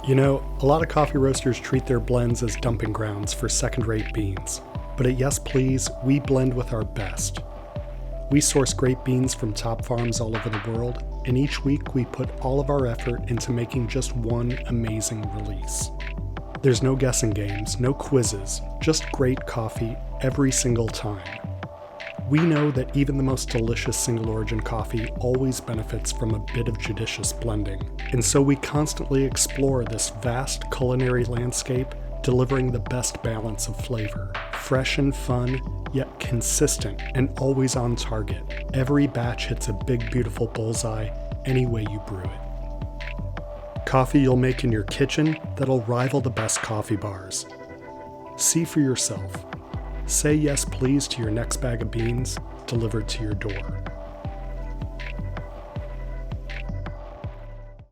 You know, a lot of coffee roasters treat their blends as dumping grounds for second-rate beans. But at Yes Please, we blend with our best. We source great beans from top farms all over the world, and each week we put all of our effort into making just one amazing release. There's no guessing games, no quizzes, just great coffee every single time. We know that even the most delicious single-origin coffee always benefits from a bit of judicious blending, and so we constantly explore this vast culinary landscape, delivering the best balance of flavor. Fresh and fun, yet consistent and always on target. Every batch hits a big, beautiful bullseye any way you brew it. Coffee you'll make in your kitchen that'll rival the best coffee bars. See for yourself. Say yes please to your next bag of beans delivered to your door.